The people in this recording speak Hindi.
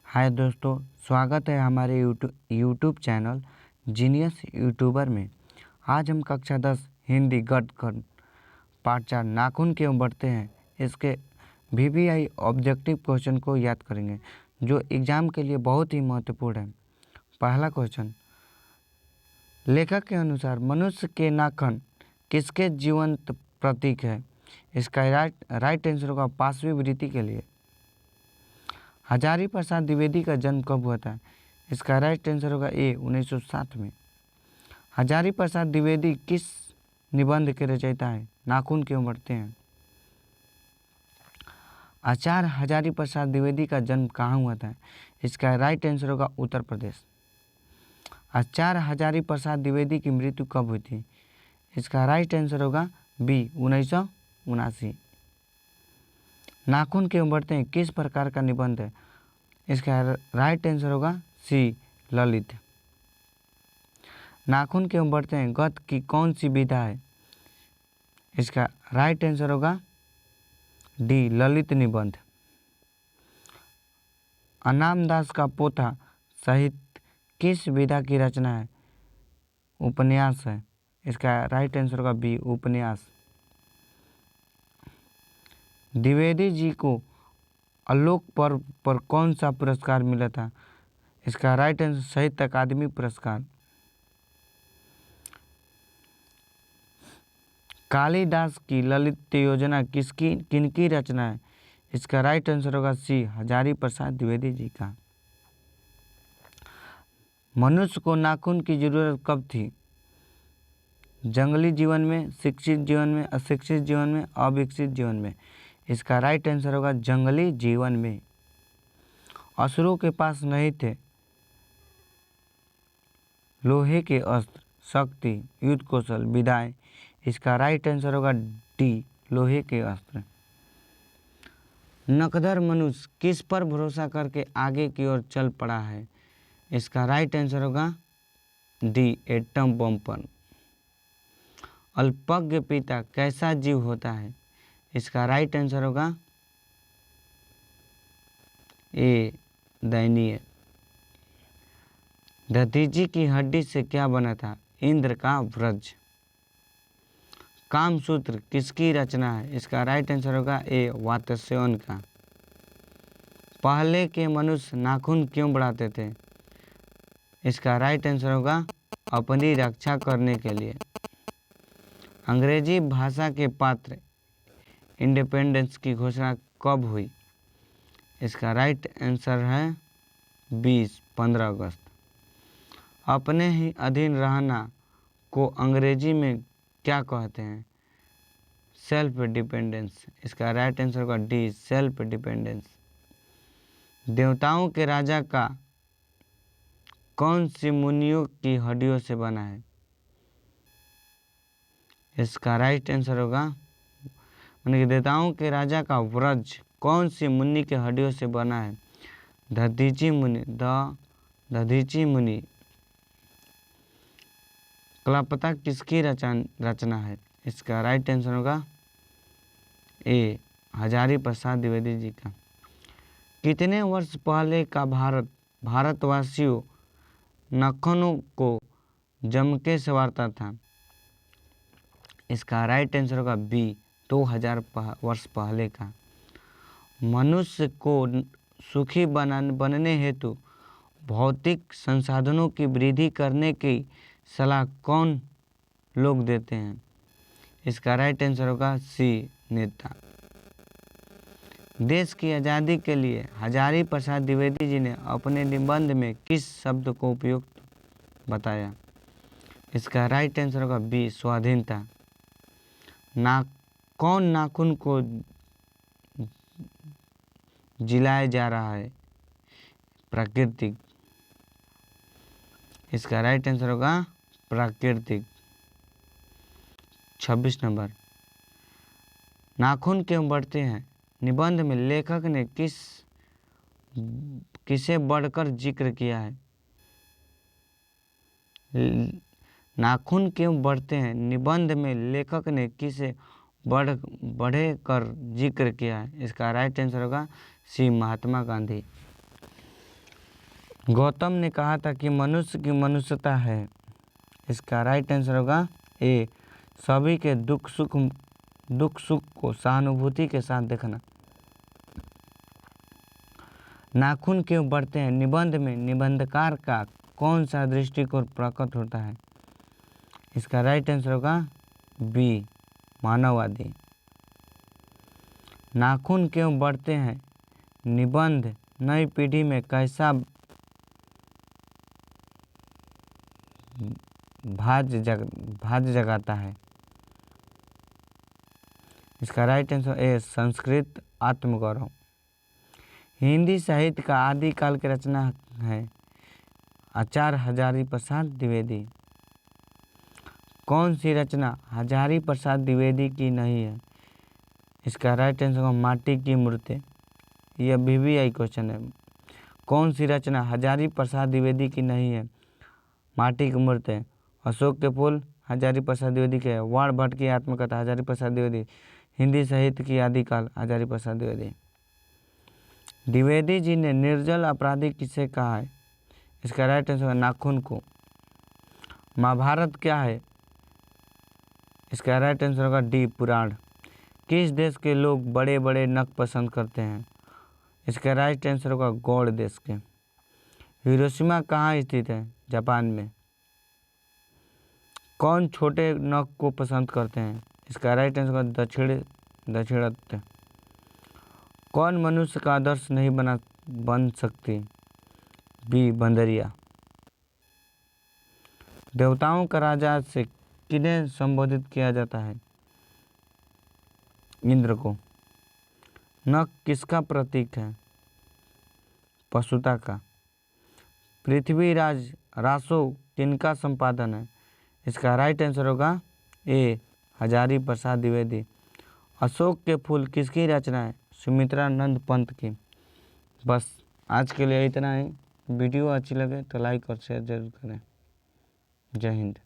हाय दोस्तों, स्वागत है हमारे यूट्यूब चैनल जीनियस यूट्यूबर में। आज हम कक्षा 10 हिंदी गद्य खंड पाठ 4 नाखून क्यों बढ़ते हैं इसके वीवीआई ऑब्जेक्टिव क्वेश्चन को याद करेंगे, जो एग्जाम के लिए बहुत ही महत्वपूर्ण है। पहला क्वेश्चन, लेखक के अनुसार मनुष्य के नाखून किसके जीवंत प्रतीक है? इसका राइट आंसर होगा पांचवी वृत्ति के लिए। हजारी प्रसाद द्विवेदी का जन्म कब हुआ था? इसका राइट आंसर होगा ए 1907 में। हजारी प्रसाद द्विवेदी किस निबंध के रचयिता है? नाखून क्यों बढ़ते हैं। आचार्य हजारी प्रसाद द्विवेदी का जन्म कहाँ हुआ था? इसका राइट आंसर होगा उत्तर प्रदेश। आचार्य हजारी प्रसाद द्विवेदी की मृत्यु कब हुई थी? इसका राइट आंसर होगा बी 1979। नाखून क्यों बढ़ते हैं किस प्रकार का निबंध है? इसका राइट आंसर होगा सी ललित। नाखून क्यों बढ़ते हैं गद्य की कौन सी विधा है? इसका राइट आंसर होगा डी ललित निबंध। अनामदास का पोथा साहित्य किस विधा की रचना है? उपन्यास है। इसका राइट आंसर होगा बी उपन्यास। द्विवेदी जी को आलोक पर्व पर कौन सा पुरस्कार मिला था? इसका राइट आंसर साहित्य अकादमी पुरस्कार। कालिदास की ललित योजना किनकी रचना है? इसका राइट आंसर होगा सी हजारी प्रसाद द्विवेदी जी का। मनुष्य को नाखून की जरूरत कब थी? जंगली जीवन में, शिक्षित जीवन में, अशिक्षित जीवन में, अविकसित जीवन में। इसका राइट आंसर होगा जंगली जीवन में। असुरों के पास नहीं थे लोहे के अस्त्र, शक्ति, युद्ध कौशल, विधाएं। इसका राइट आंसर होगा डी लोहे के अस्त्र। नकदर मनुष्य किस पर भरोसा करके आगे की ओर चल पड़ा है? इसका राइट आंसर होगा डी एटम बम पर। अल्पज्ञ पिता कैसा जीव होता है? इसका राइट आंसर होगा ए दयनीय। दधीची की हड्डी से क्या बना था? इंद्र का व्रज। कामसूत्र किसकी रचना है? इसका राइट आंसर होगा ए वात्स्यन का। पहले के मनुष्य नाखून क्यों बढ़ाते थे? इसका राइट आंसर होगा अपनी रक्षा करने के लिए। अंग्रेजी भाषा के पात्र इंडिपेंडेंस की घोषणा कब हुई? इसका राइट आंसर है 15 अगस्त। अपने ही अधीन रहना को अंग्रेजी में क्या कहते हैं? Self dependence. इसका राइट आंसर होगा डी सेल्फ डिपेंडेंस। देवताओं के राजा का कौन सी मुनियों की हड्डियों से बना है? इसका राइट आंसर होगा यानी कि देवताओं के राजा का व्रज कौन सी मुनि के हड्डियों से बना है? दधीची मुनि। दधीची मुनि कलापता किसकी रचना है? इसका राइट आंसर होगा ए हजारी प्रसाद द्विवेदी जी का। कितने वर्ष पहले का भारतवासियों नाखूनों को जम के संवारता था? इसका राइट आंसर होगा बी 2000 वर्ष पहले का। मनुष्य को सुखी बनने हेतु भौतिक संसाधनों की वृद्धि करने की सलाह कौन लोग देते हैं? इसका राइट आंसर होगा सी नेता। देश की आज़ादी के लिए हजारी प्रसाद द्विवेदी जी ने अपने निबंध में किस शब्द को उपयुक्त बताया? इसका राइट आंसर होगा बी स्वाधीनता। कौन नाखून को जिलाया जा रहा है? प्राकृतिक। इसका राइट आंसर होगा प्राकृतिक। 26 नंबर, नाखून क्यों बढ़ते हैं निबंध में लेखक ने किसे बढ़कर जिक्र किया है? नाखून क्यों बढ़ते हैं निबंध में लेखक ने किसे बढ़े कर जिक्र किया है? इसका राइट आंसर होगा सी महात्मा गांधी। गौतम ने कहा था कि मनुष्य की मनुष्यता है। इसका राइट आंसर होगा ए, सभी के दुख सुख को सहानुभूति के साथ देखना। नाखून क्यों बढ़ते हैं? निबंध में निबंधकार का कौन सा दृष्टिकोण प्रकट होता है? इसका राइट आंसर होगा बी, मानववादी। नाखून क्यों बढ़ते हैं? निबंध नई पीढ़ी में कैसा भाज जगाता है? इसका राइट आंसर ए, संस्कृत आत्मगौरव। हिंदी साहित्य का आदिकाल की रचना है आचार्य हजारी प्रसाद द्विवेदी। कौन सी रचना हजारी प्रसाद द्विवेदी की नहीं है? इसका राइट आंसर होगा माटी की मूर्ति। यह VVI क्वेश्चन है। कौन सी रचना हजारी प्रसाद द्विवेदी की नहीं है? माटी की मूर्ति। अशोक के फूल हजारी प्रसाद द्विवेदी के है। वाण भट्ट की आत्मकथा हजारी प्रसाद द्विवेदी। हिंदी साहित्य की आदिकाल हजारी प्रसाद द्विवेदी। द्विवेदी जी ने निर्जल अपराधी किसे कहा है? इसका राइट आंसर है नाखून को। महाभारत क्या है? इसका राइट आंसर होगा डी, पुराण। किस देश के लोग बड़े बड़े नख पसंद करते हैं? इसका राइट आंसर होगा गौड़ देश के। हिरोशिमा कहाँ स्थित है? जापान में। कौन छोटे नख को पसंद करते हैं? इसका राइट आंसर होगा दक्षिणात्य। कौन मनुष्य का आदर्श नहीं बन सकती? बी, बंदरिया। देवताओं का राजा से किन्हें संबोधित किया जाता है? इंद्र को। नख किसका प्रतीक है? पशुता का। पृथ्वीराज रासो किनका संपादन है? इसका राइट आंसर होगा ए, हजारी प्रसाद द्विवेदी। अशोक के फूल किसकी रचना है? सुमित्रानंद पंत की। बस आज के लिए इतना ही। वीडियो अच्छी लगे तो लाइक और शेयर जरूर करें। जय हिंद।